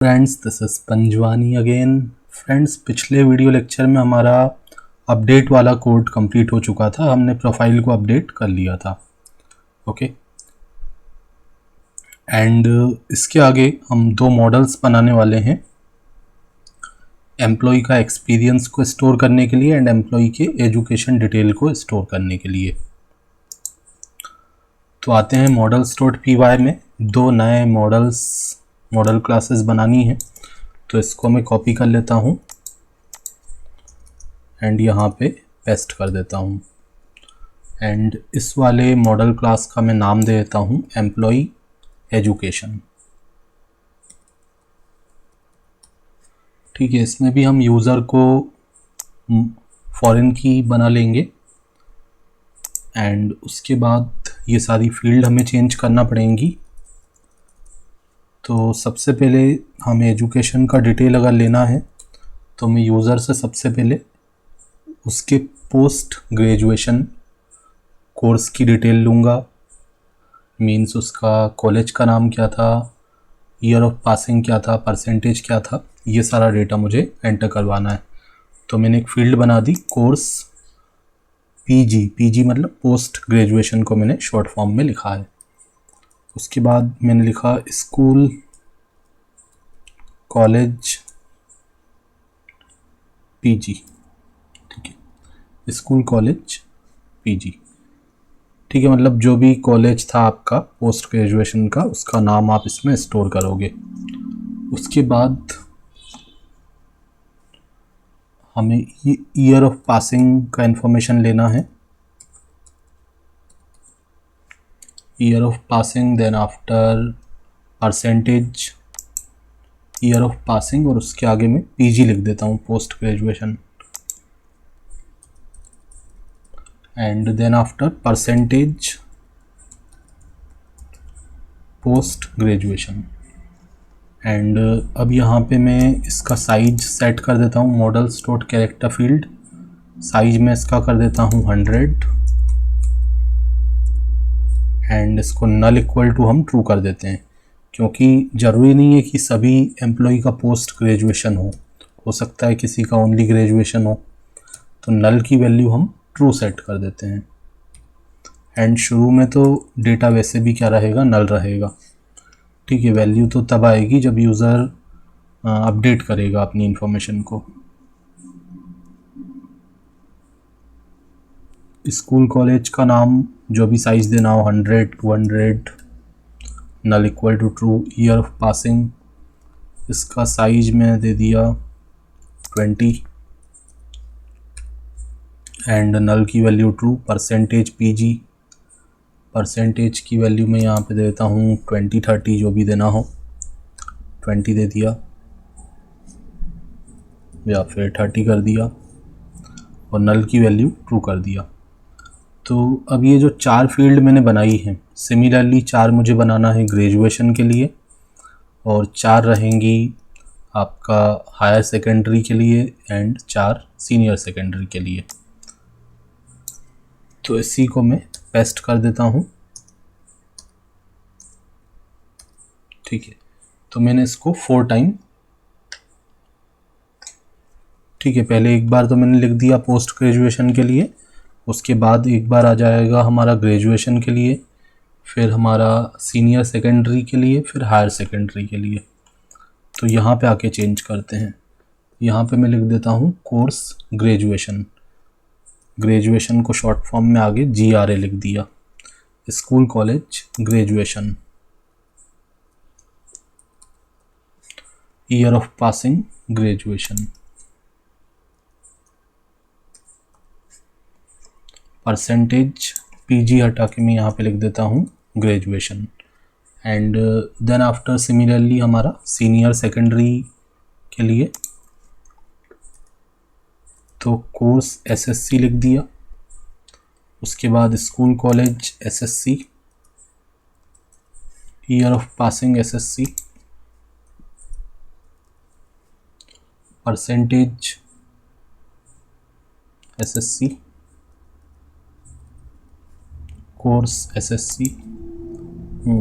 Friends, this is Panjwani again. Friends, पिछले video lecture में हमारा अपडेट वाला कोड कंप्लीट हो चुका था। हमने प्रोफाइल को अपडेट कर लिया था। ओके, एंड इसके आगे हम दो मॉडल्स बनाने वाले हैं, एम्प्लॉय का एक्सपीरियंस को स्टोर करने के लिए एंड एम्प्लॉय के एजुकेशन डिटेल को स्टोर करने के लिए। तो आते हैं models.py में। दो नए मॉडल क्लासेस बनानी है, तो इसको मैं कॉपी कर लेता हूँ एंड यहाँ पे पेस्ट कर देता हूँ। एंड इस वाले मॉडल क्लास का मैं नाम दे देता हूँ एम्प्लॉय एजुकेशन। ठीक है, इसमें भी हम यूज़र को फॉरेन की बना लेंगे एंड उसके बाद ये सारी फील्ड हमें चेंज करना पड़ेंगी। तो सबसे पहले हमें एजुकेशन का डिटेल अगर लेना है तो मैं यूज़र से सबसे पहले उसके पोस्ट ग्रेजुएशन कोर्स की डिटेल लूँगा। मीन्स उसका कॉलेज का नाम क्या था, ईयर ऑफ पासिंग क्या था, परसेंटेज क्या था, ये सारा डेटा मुझे एंटर करवाना है। तो मैंने एक फील्ड बना दी कोर्स पीजी मतलब पोस्ट ग्रेजुएशन को मैंने शॉर्ट फॉर्म में लिखा है। उसके बाद मैंने लिखा स्कूल कॉलेज पीजी। ठीक है, स्कूल कॉलेज पीजी। ठीक है, मतलब जो भी कॉलेज था आपका पोस्ट ग्रेजुएशन का, उसका नाम आप इसमें स्टोर करोगे। उसके बाद हमें ईयर ऑफ पासिंग का इंफॉर्मेशन लेना है। Year of passing, then after percentage year of passing, और उसके आगे मैं पीजी लिख देता हूँ, post graduation. And then after percentage post graduation. And अब यहाँ पे मैं इसका साइज सेट कर देता हूँ, models dot character field size में इसका कर देता हूँ 100 एंड इसको नल इक्वल टू हम ट्रू कर देते हैं, क्योंकि ज़रूरी नहीं है कि सभी एम्प्लॉय का पोस्ट ग्रेजुएशन हो सकता है किसी का ओनली ग्रेजुएशन हो। तो नल की वैल्यू हम ट्रू सेट कर देते हैं। एंड शुरू में तो डेटा वैसे भी क्या रहेगा, नल रहेगा। ठीक है, वैल्यू तो तब आएगी जब यूज़र अपडेट करेगा अपनी इंफॉर्मेशन को। स्कूल कॉलेज का नाम जो भी साइज़ देना हो, 100, 200, null equal to true. Year of passing, इसका साइज में दे दिया 20 एंड नल की value true. Percentage PG, percentage की वैल्यू मैं यहाँ पे देता हूँ 20, 30, जो भी देना हो, 20 दे दिया या फिर 30 कर दिया और नल की वैल्यू ट्रू कर दिया। तो अब ये जो 4 फील्ड मैंने बनाई हैं, सिमिलरली 4 मुझे बनाना है ग्रेजुएशन के लिए और 4 रहेंगी आपका हायर सेकेंडरी के लिए एंड 4 सीनियर सेकेंडरी के लिए। तो इसी को मैं पेस्ट कर देता हूँ। ठीक है, तो मैंने इसको 4 टाइम, ठीक है, पहले एक बार तो मैंने लिख दिया पोस्ट ग्रेजुएशन के लिए, उसके बाद एक बार आ जाएगा हमारा ग्रेजुएशन के लिए, फिर हमारा सीनियर सेकेंडरी के लिए, फिर हायर सेकेंडरी के लिए। तो यहाँ पे आके चेंज करते हैं। यहाँ पे मैं लिख देता हूँ कोर्स ग्रेजुएशन, ग्रेजुएशन को शॉर्ट फॉर्म में आगे GRA लिख दिया। School college graduation, year of passing graduation, percentage PG हटा के मैं यहाँ पे लिख देता हूँ graduation. And then after similarly हमारा सीनियर सेकेंडरी के लिए तो कोर्स SSC लिख दिया। उसके बाद school college SSC, year of passing SSC, percentage SSC, course SSC,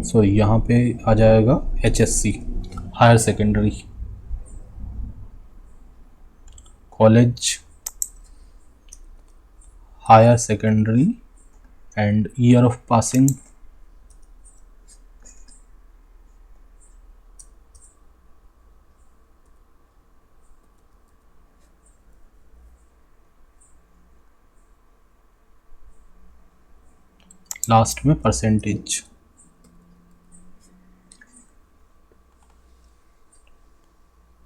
sorry यहाँ पे आ जाएगा HSC, higher secondary, college, higher secondary and year of passing, last में परसेंटेज।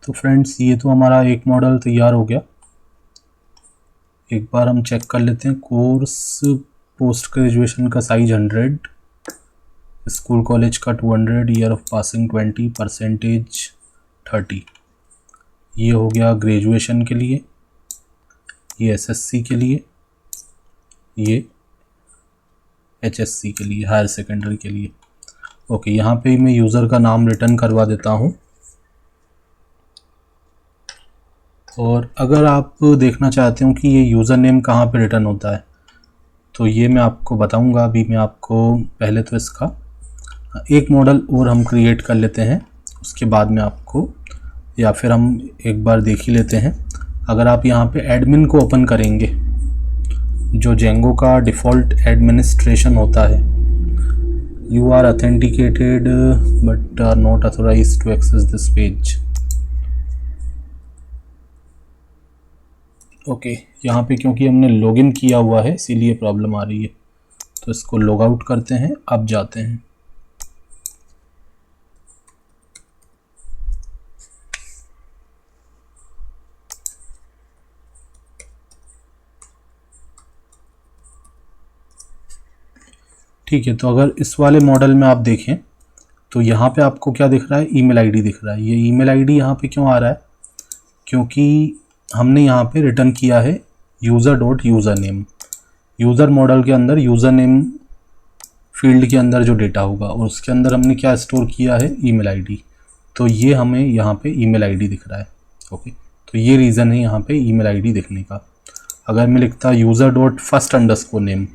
तो फ्रेंड्स ये तो हमारा एक मॉडल तैयार हो गया। एक बार हम चेक कर लेते हैं। कोर्स पोस्ट ग्रेजुएशन का साइज 100, स्कूल कॉलेज का 200, ईयर ऑफ पासिंग 20, परसेंटेज 30। ये हो गया ग्रेजुएशन के लिए, ये एसएससी के लिए, ये एचएससी के लिए, हायर सेकेंडरी के लिए। ओके, यहाँ पे मैं यूज़र का नाम रिटर्न करवा देता हूँ। और अगर आप देखना चाहते हो कि ये यूज़र नेम कहाँ पे रिटर्न होता है, तो ये मैं आपको बताऊंगा। अभी मैं आपको पहले तो इसका एक मॉडल और हम क्रिएट कर लेते हैं, उसके बाद में आपको, या फिर हम एक बार देख ही लेते हैं। अगर आप यहाँ पे एडमिन को ओपन करेंगे, जो जेंगो का डिफ़ॉल्ट एडमिनिस्ट्रेशन होता है, you are authenticated but are not authorised to access this page. Okay, यहाँ पे क्योंकि हमने लॉगिन किया हुआ है इसीलिए प्रॉब्लम आ रही है, तो इसको लॉग आउट करते हैं। अब जाते हैं। ठीक है, तो अगर इस वाले मॉडल में आप देखें तो यहाँ पे आपको क्या दिख रहा है, ईमेल आईडी दिख रहा है। ये ईमेल आईडी यहाँ पे क्यों आ रहा है, क्योंकि हमने यहाँ पे रिटर्न किया है user dot user name. User model के अंदर यूज़र नेम फील्ड के अंदर जो डेटा होगा, और उसके अंदर हमने क्या स्टोर किया है, ईमेल आईडी। तो ये हमें यहाँ पे ईमेल आईडी दिख रहा है। ओके, तो ये रीज़न है यहाँ पे ईमेल आईडी दिखने का। अगर मैं लिखता user dot first underscore name,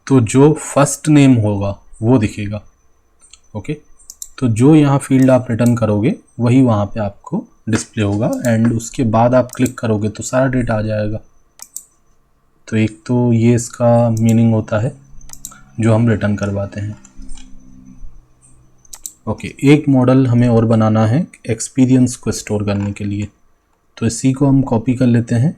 तो जो फर्स्ट नेम होगा वो दिखेगा। ओके, तो जो यहाँ फील्ड आप रिटर्न करोगे वही वहाँ पे आपको डिस्प्ले होगा, एंड उसके बाद आप क्लिक करोगे तो सारा डेटा आ जाएगा। तो एक तो ये इसका मीनिंग होता है जो हम रिटर्न करवाते हैं। ओके, एक मॉडल हमें और बनाना है एक्सपीरियंस को स्टोर करने के लिए, तो इसी को हम कॉपी कर लेते हैं।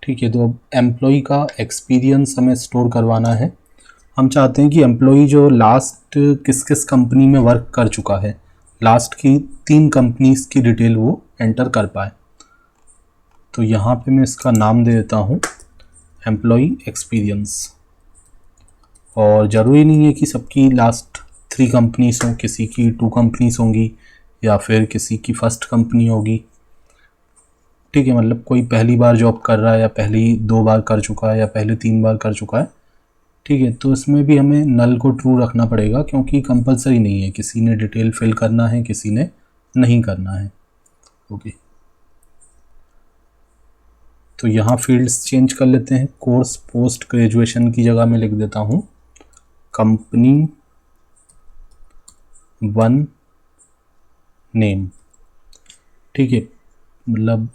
ठीक है, तो अब एम्प्लॉय का एक्सपीरियंस हमें स्टोर करवाना है। हम चाहते हैं कि एम्प्लॉय जो लास्ट किस किस कंपनी में वर्क कर चुका है, लास्ट की 3 कंपनीज की डिटेल वो एंटर कर पाए। तो यहाँ पे मैं इसका नाम दे देता हूँ एम्प्लॉय एक्सपीरियंस। और ज़रूरी नहीं है कि सबकी लास्ट 3 कंपनीज हों, किसी की 2 कंपनीज होंगी या फिर किसी की फर्स्ट कंपनी होगी। ठीक है, मतलब कोई पहली बार जॉब कर रहा है, या पहली 2 बार कर चुका है, या पहले 3 बार कर चुका है। ठीक है, तो इसमें भी हमें नल को ट्रू रखना पड़ेगा, क्योंकि कंपलसरी नहीं है, किसी ने डिटेल फिल करना है, किसी ने नहीं करना है। ओके, तो यहाँ फील्ड्स चेंज कर लेते हैं। कोर्स पोस्ट ग्रेजुएशन की जगह मैं लिख देता हूँ कंपनी 1 नेम। ठीक है, मतलब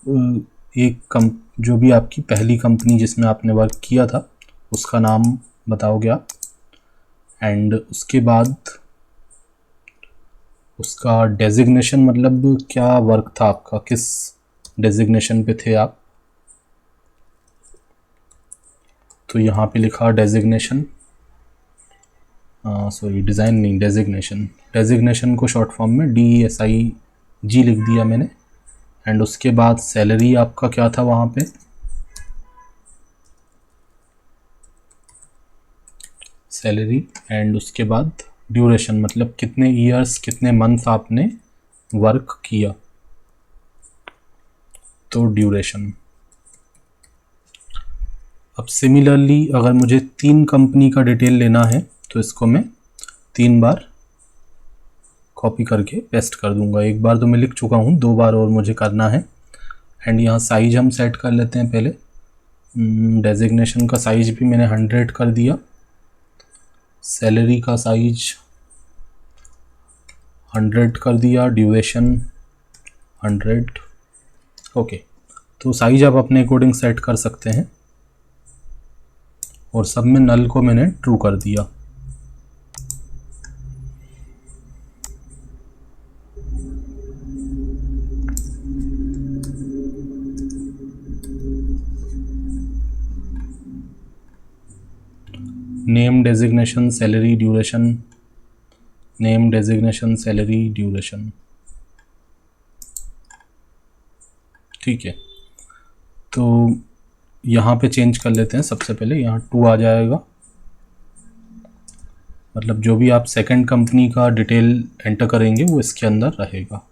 जो भी आपकी पहली कंपनी जिसमें आपने वर्क किया था उसका नाम बताओगे आप, एंड उसके बाद उसका डेजिग्नेशन, मतलब क्या वर्क था आपका, किस डेजिग्नेशन पे थे आप। तो यहाँ पे लिखा डेजिग्नेशन, सॉरी डिज़ाइन नहीं, डेजिग्नेशन। डेजिग्नेशन को शॉर्ट फॉर्म में DESIG लिख दिया मैंने। एंड उसके बाद सैलरी आपका क्या था वहाँ पे, सैलरी। एंड उसके बाद ड्यूरेशन, मतलब कितने ईयर्स, कितने मंथ आपने वर्क किया, तो ड्यूरेशन। अब सिमिलरली अगर मुझे 3 कंपनी का डिटेल लेना है तो इसको मैं 3 बार कॉपी करके पेस्ट कर दूंगा। एक बार तो मैं लिख चुका हूँ, 2 बार और मुझे करना है। एंड यहाँ साइज हम सेट कर लेते हैं पहले। डेजिग्नेशन का साइज भी मैंने 100 कर दिया, सैलरी का साइज 100 कर दिया, ड्यूरेशन 100। ओके, तो साइज आप अपने अकॉर्डिंग सेट कर सकते हैं। और सब में नल को मैंने ट्रू कर दिया। Name, designation, salary, duration, name, designation, salary, duration. ठीक है, तो यहाँ पे चेंज कर लेते हैं। सबसे पहले यहाँ 2 आ जाएगा, मतलब जो भी आप सेकंड कंपनी का डिटेल एंटर करेंगे वो इसके अंदर रहेगा।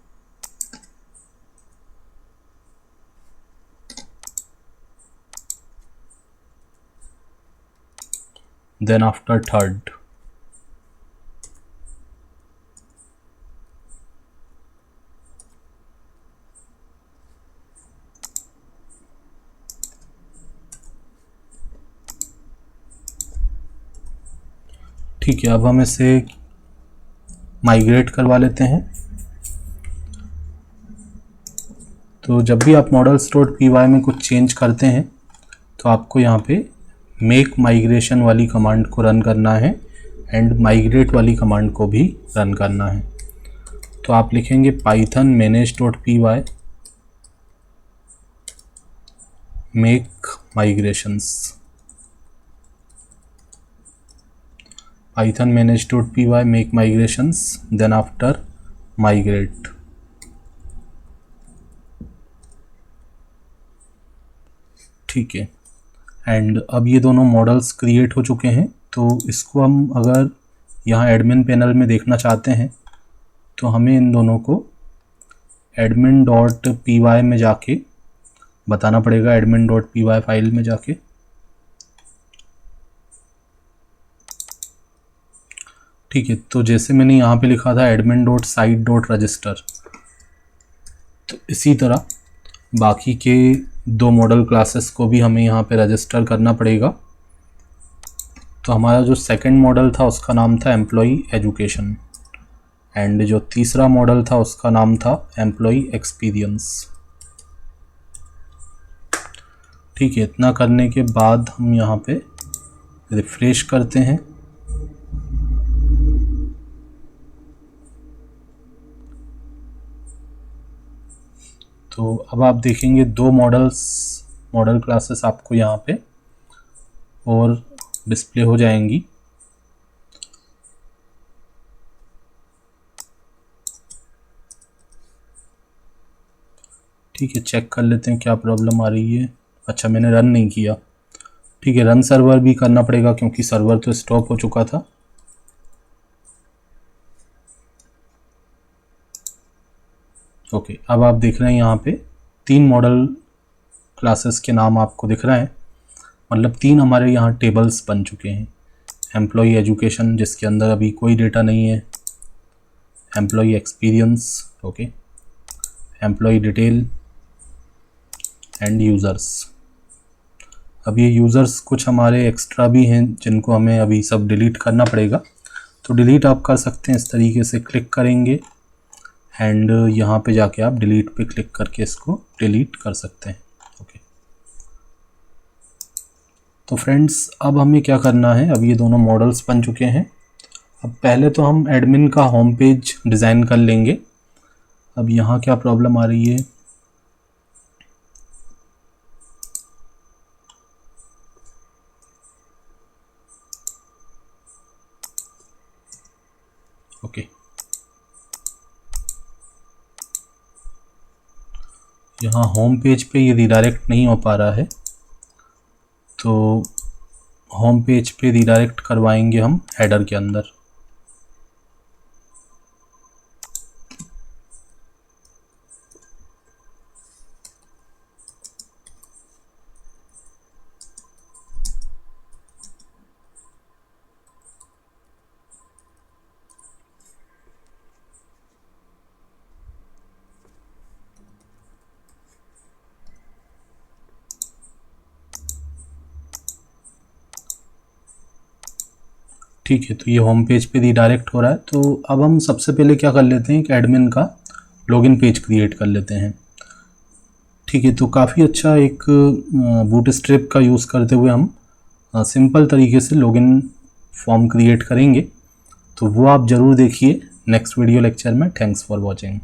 देन आफ्टर थर्ड, ठीक है, अब हम इसे माइग्रेट करवा लेते हैं। तो जब भी आप मॉडल्स डॉट पी वाई में कुछ चेंज करते हैं तो आपको यहाँ पे मेक माइग्रेशन वाली कमांड को रन करना है एंड माइग्रेट वाली कमांड को भी रन करना है। तो आप लिखेंगे Python manage dot P Y make migrations, Python manage dot P Y make migrations, then after migrate. ठीक है, एंड अब ये दोनों मॉडल्स क्रिएट हो चुके हैं। तो इसको हम अगर यहाँ एडमिन पैनल में देखना चाहते हैं तो हमें इन दोनों को एडमिन डॉट पी वाई में जाके बताना पड़ेगा, admin dot P Y file में जाके। ठीक है, तो जैसे मैंने यहाँ पे लिखा था admin dot site dot register, तो इसी तरह बाकी के 2 मॉडल क्लासेस को भी हमें यहाँ पे रजिस्टर करना पड़ेगा। तो हमारा जो सेकंड मॉडल था उसका नाम था एम्प्लॉय एजुकेशन एंड जो तीसरा मॉडल था उसका नाम था एम्प्लॉय एक्सपीरियंस। ठीक है, इतना करने के बाद हम यहाँ पे रिफ्रेश करते हैं। तो अब आप देखेंगे 2 मॉडल क्लासेस आपको यहाँ पे और डिस्प्ले हो जाएंगी। ठीक है, चेक कर लेते हैं क्या प्रॉब्लम आ रही है। अच्छा, मैंने रन नहीं किया। ठीक है, रन सर्वर भी करना पड़ेगा क्योंकि सर्वर तो स्टॉप हो चुका था। ओके, अब आप देख रहे हैं यहाँ पे 3 मॉडल क्लासेस के नाम आपको दिख रहे हैं, मतलब 3 हमारे यहाँ टेबल्स बन चुके हैं। एम्प्लॉय एजुकेशन जिसके अंदर अभी कोई डेटा नहीं है, employ experience, okay, employ detail and users. अब ये यूज़र्स कुछ हमारे एक्स्ट्रा भी हैं जिनको हमें अभी सब डिलीट करना पड़ेगा। तो डिलीट आप कर सकते हैं, इस तरीके से क्लिक करेंगे एंड यहाँ पे जाके आप डिलीट पे क्लिक करके इसको डिलीट कर सकते हैं। ओके, तो फ्रेंड्स अब हमें क्या करना है, अब ये दोनों मॉडल्स बन चुके हैं। अब पहले तो हम एडमिन का होम पेज डिज़ाइन कर लेंगे। अब यहाँ क्या प्रॉब्लम आ रही है, ओके, यहाँ होम पेज पे ये रिडायरेक्ट नहीं हो पा रहा है, तो होम पेज पे रिडायरेक्ट करवाएंगे हम हेडर के अंदर। ठीक है, तो ये होम पेज पे रिडायरेक्ट हो रहा है। तो अब हम सबसे पहले क्या कर लेते हैं कि एडमिन का लॉगिन पेज क्रिएट कर लेते हैं। ठीक है, तो काफ़ी अच्छा एक बूटस्ट्रैप का यूज़ करते हुए हम सिंपल तरीके से लॉगिन फॉर्म क्रिएट करेंगे। तो वो आप ज़रूर देखिए नेक्स्ट वीडियो लेक्चर में। Thanks for watching.